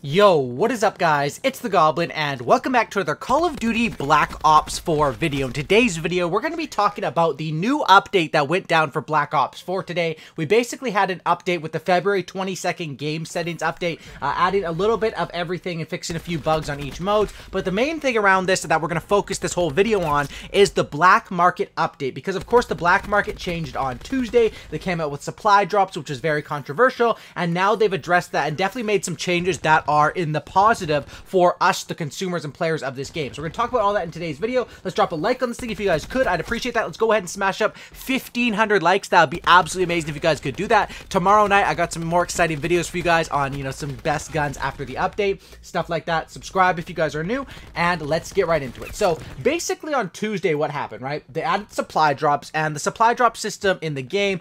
Yo, what is up guys? It's the Goblin and welcome back to another Call of Duty Black Ops 4 video. In today's video, we're going to be talking about the new update that went down for Black Ops 4 today. We basically had an update with the February 22nd game settings update, adding a little bit of everything and fixing a few bugs on each mode. But the main thing around this that we're going to focus this whole video on is the Black Market update. Because of course the Black Market changed on Tuesday. They came out with supply drops, which is very controversial. And now they've addressed that and definitely made some changes that are in the positive for us, the consumers and players of this game. So we're going to talk about all that in today's video. Let's drop a like on this thing if you guys could. I'd appreciate that. Let's go ahead and smash up 1,500 likes. That would be absolutely amazing if you guys could do that. Tomorrow night, I got some more exciting videos for you guys on, you know, some best guns after the update, stuff like that. Subscribe if you guys are new, and let's get right into it. So basically on Tuesday, what happened, right? They added supply drops, and the supply drop system in the game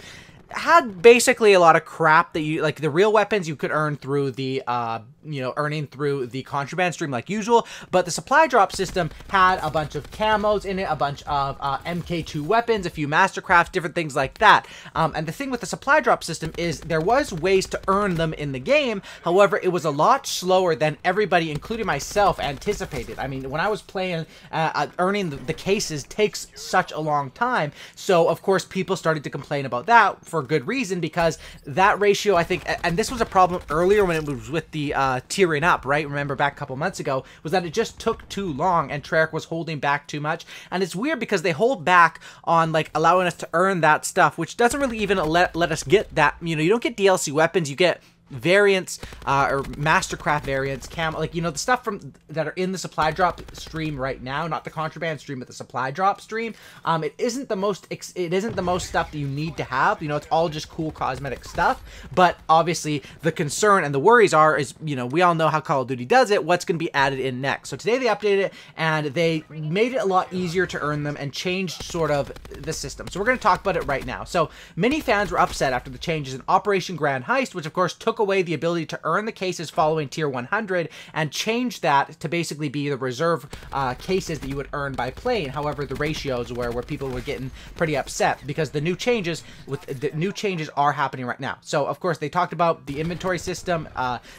had basically a lot of crap that you, like the real weapons you could earn through the, earning through the contraband stream like usual, but the supply drop system had a bunch of camos in it, a bunch of MK2 weapons, a few mastercrafts, different things like that. And the thing with the supply drop system is there was ways to earn them in the game. However, it was a lot slower than everybody, including myself, anticipated. I mean, when I was playing, earning the cases takes such a long time. So, of course, people started to complain about that for good reason, because that ratio, I think, and this was a problem earlier when it was with the tiering up, right? Remember back a couple months ago, was that it just took too long and Treyarch was holding back too much. And it's weird because they hold back on like allowing us to earn that stuff, which doesn't really even let us get that. You know, you don't get DLC weapons, you get variants or mastercraft variants, like, you know, the stuff from that are in the supply drop stream right now, not the contraband stream but the supply drop stream. It isn't the most stuff that you need to have. You know, it's all just cool cosmetic stuff, but obviously the concern and the worries is, you know, we all know how Call of Duty does it, what's going to be added in next. So today they updated it and they made it a lot easier to earn them and changed sort of the system. So we're going to talk about it right now. So many fans were upset after the changes in Operation Grand Heist, which of course took away the ability to earn the cases following tier 100 and change that to basically be the reserve cases that you would earn by playing. However, the ratios where people were getting pretty upset because the new changes are happening right now. So of course they talked about the inventory system,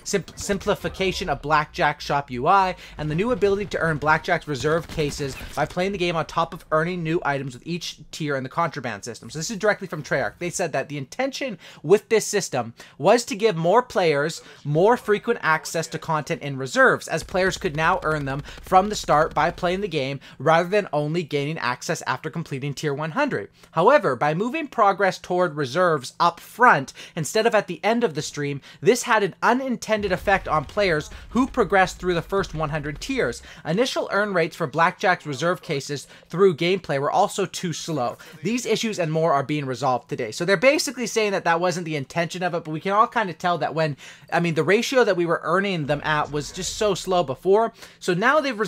simplification of Blackjack shop UI, and the new ability to earn Blackjack's reserve cases by playing the game on top of earning new items with each tier in the contraband system. So this is directly from Treyarch. They said that the intention with this system was to give more players more frequent access to content in reserves, as players could now earn them from the start by playing the game rather than only gaining access after completing tier 100. However, by moving progress toward reserves up front instead of at the end of the stream, this had an unintended effect on players who progressed through the first 100 tiers. Initial earn rates for Blackjack's reserve cases through gameplay were also too slow. These issues and more are being resolved today. So they're basically saying that that wasn't the intention of it, but we can all kind of tell that when, I mean, the ratio that we were earning them at was just so slow before. So now they've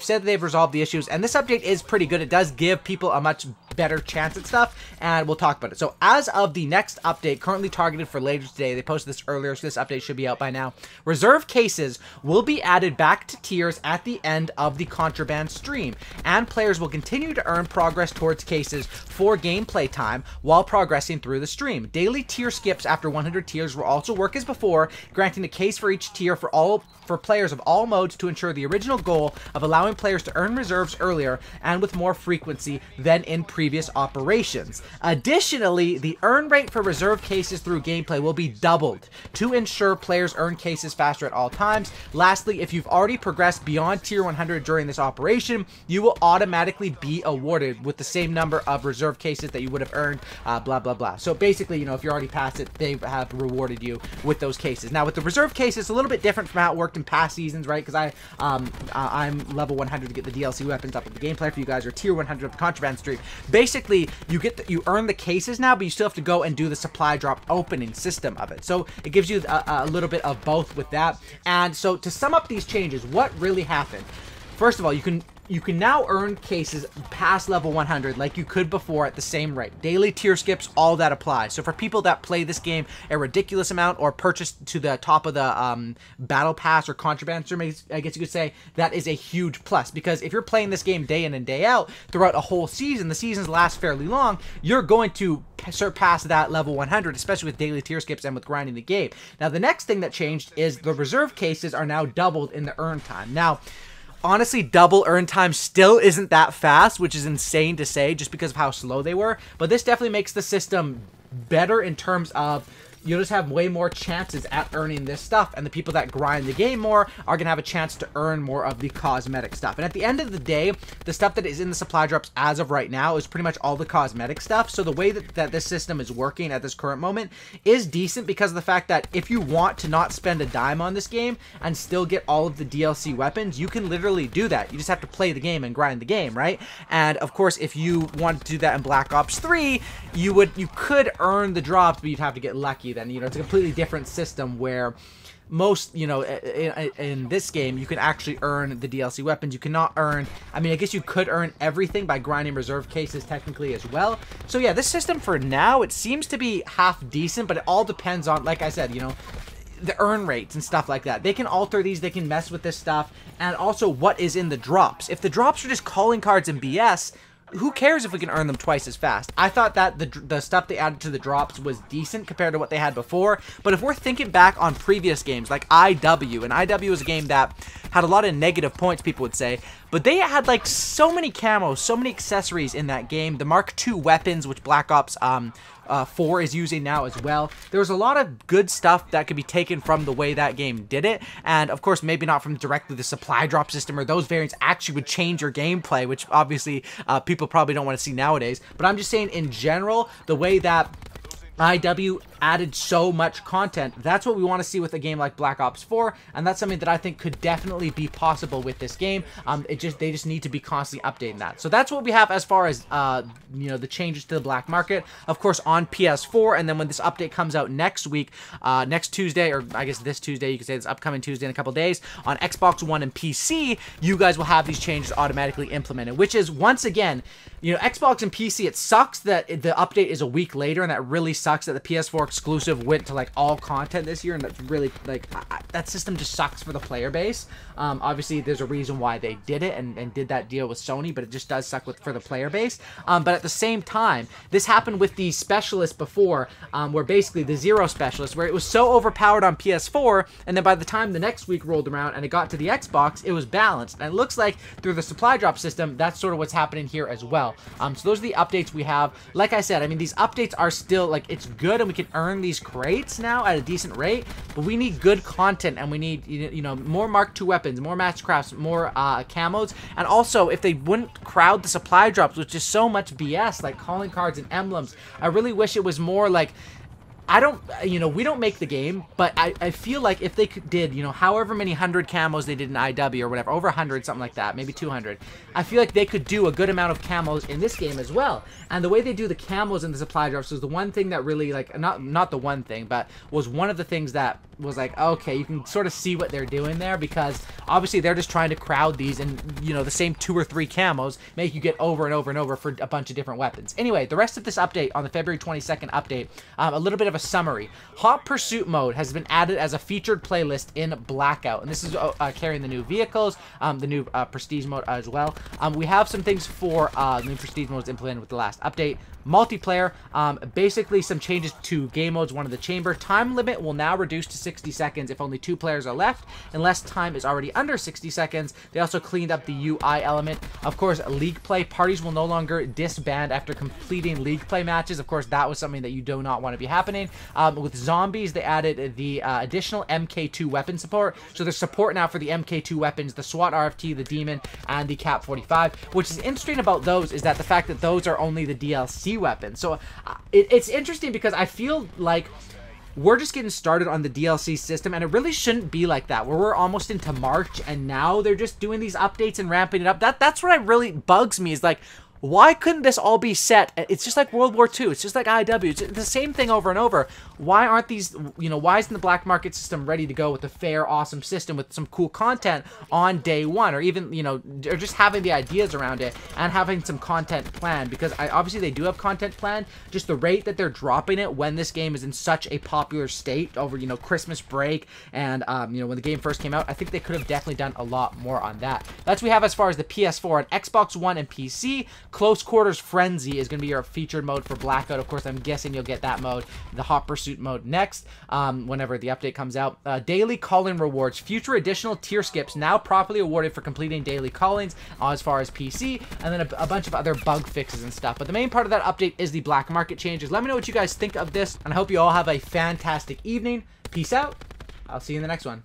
said they've resolved the issues, and this update is pretty good. It does give people a much better chance at stuff, and we'll talk about it. So as of the next update, currently targeted for later today, they posted this earlier, so this update should be out by now. Reserve cases will be added back to tiers at the end of the contraband stream, and players will continue to earn progress towards cases for gameplay time while progressing through the stream. Daily tier skips after 100 tiers will also work as before, granting a case for each tier for players of all modes to ensure the original goal of allowing players to earn reserves earlier and with more frequency than in previous operations. Additionally, the earn rate for reserve cases through gameplay will be doubled to ensure players earn cases faster at all times. Lastly, if you've already progressed beyond tier 100 during this operation, you will automatically be awarded with the same number of reserve cases that you would have earned, blah blah blah. So basically, you know, if you're already past it, they have rewarded you with those cases. Now with the reserve cases, it's a little bit different from how it worked in past seasons, right? Because I'm level 100 to get the DLC weapons up in the gameplay. For you guys are tier 100 of the contraband stream. Basically, you earn the cases now, but you still have to go and do the supply drop opening system of it. So it gives you a little bit of both with that. And so to sum up these changes, what really happened? First of all, you can you can now earn cases past level 100 like you could before at the same rate. Daily tier skips, all that applies. So for people that play this game a ridiculous amount or purchase to the top of the battle pass or contraband, I guess you could say, that is a huge plus. Because if you're playing this game day in and day out throughout a whole season, the seasons last fairly long, you're going to surpass that level 100, especially with daily tier skips and with grinding the game. Now, the next thing that changed is the reserve cases are now doubled in the earn time. Now, honestly, double earn time still isn't that fast, which is insane to say just because of how slow they were. But this definitely makes the system better in terms of you'll just have way more chances at earning this stuff, and the people that grind the game more are going to have a chance to earn more of the cosmetic stuff. And at the end of the day, the stuff that is in the supply drops as of right now is pretty much all the cosmetic stuff. So the way that this system is working at this current moment is decent because of the fact that if you want to not spend a dime on this game and still get all of the DLC weapons, you can literally do that. You just have to play the game and grind the game, right? And of course, if you want to do that in Black Ops 3, you could earn the drops, but you'd have to get lucky. Then, you know, it's a completely different system where most, you know, in this game, you can actually earn the DLC weapons. You cannot earn, I mean, I guess you could earn everything by grinding reserve cases technically as well. So yeah, this system for now, it seems to be half decent, but it all depends on, like I said, you know, the earn rates and stuff like that. They can alter these, they can mess with this stuff, and also what is in the drops. If the drops are just calling cards and BS, who cares if we can earn them twice as fast? I thought that the stuff they added to the drops was decent compared to what they had before, but if we're thinking back on previous games like IW, and IW was a game that had a lot of negative points, people would say, but they had like so many camos, so many accessories in that game. The Mark II weapons, which Black Ops 4 is using now as well. There was a lot of good stuff that could be taken from the way that game did it, and of course maybe not from directly the supply drop system, or those variants actually would change your gameplay, which obviously people probably don't want to see nowadays. But I'm just saying in general, the way that IW added so much content, that's what we want to see with a game like Black Ops 4, and that's something that I think could definitely be possible with this game. They just need to be constantly updating that. So that's what we have as far as you know, the changes to the black market, of course, on PS4. And then when this update comes out next week, next Tuesday, or I guess this Tuesday, you could say this upcoming Tuesday in a couple days, on Xbox One and PC, you guys will have these changes automatically implemented, which is, once again, you know, Xbox and PC, it sucks that the update is a week later, and that really sucks that the PS4 exclusive went to like all content this year, and that's really like that system just sucks for the player base. Obviously there's a reason why they did it and did that deal with Sony, but it just does suck for the player base. But at the same time, this happened with the specialist before, where basically the Zero specialist, where it was so overpowered on PS4, and then by the time the next week rolled around and it got to the Xbox, it was balanced. And it looks like through the supply drop system, that's sort of what's happening here as well. So those are the updates we have. Like I said, I mean, these updates are still, like, it's good, and we can earn these crates now at a decent rate, but we need good content, and we need, you know, more Mark II weapons, more matchcrafts, more camos, and also, if they wouldn't crowd the supply drops, which is so much BS, like calling cards and emblems, I really wish it was more like, I don't, you know, we don't make the game, but I feel like if they did, you know, however many 100 camos they did in IW or whatever, over 100, something like that, maybe 200, I feel like they could do a good amount of camos in this game as well. And the way they do the camos in the supply drops was the one thing that really, like, not the one thing, but was one of the things that was like, okay, you can sort of see what they're doing there, because obviously they're just trying to crowd these, and, you know, the same 2 or 3 camos make you get over and over and over for a bunch of different weapons. Anyway, the rest of this update, on the February 22nd update, a little bit of a summary. Hot Pursuit mode has been added as a featured playlist in Blackout, and this is carrying the new vehicles, the new Prestige mode as well. We have some things for the new Prestige modes implemented with the last update. Multiplayer, basically some changes to game modes. One of the chamber time limit will now reduce to 60 seconds if only 2 players are left, unless time is already under 60 seconds. They also cleaned up the UI element. Of course, league play parties will no longer disband after completing league play matches. Of course, that was something that you do not want to be happening. With zombies, they added the additional MK2 weapon support. So there's support now for the MK2 weapons, the SWAT RFT, the Demon, and the Cap 45. Which is interesting about those is that the fact that those are only the DLC weapons. So it's interesting because I feel like we're just getting started on the DLC system, and it really shouldn't be like that, where we're almost into March and now they're just doing these updates and ramping it up. That's what really bugs me, is like, Why couldn't this all be set? It's just like World War II. It's just like IW. It's the same thing over and over. Why aren't these, you know, why isn't the black market system ready to go with a fair, awesome system with some cool content on day one? Or even, you know, or just having the ideas around it and having some content planned? Because obviously they do have content planned. Just the rate that they're dropping it when this game is in such a popular state over, you know, Christmas break and, you know, when the game first came out, I think they could have definitely done a lot more on that. That's what we have as far as the PS4 and Xbox One and PC. Close Quarters Frenzy is going to be your featured mode for Blackout. Of course, I'm guessing you'll get that mode, the Hot Pursuit mode next, whenever the update comes out. Daily calling rewards, future additional tier skips now properly awarded for completing daily callings as far as PC, and then a bunch of other bug fixes and stuff. But the main part of that update is the black market changes. Let me know what you guys think of this, and I hope you all have a fantastic evening. Peace out. I'll see you in the next one.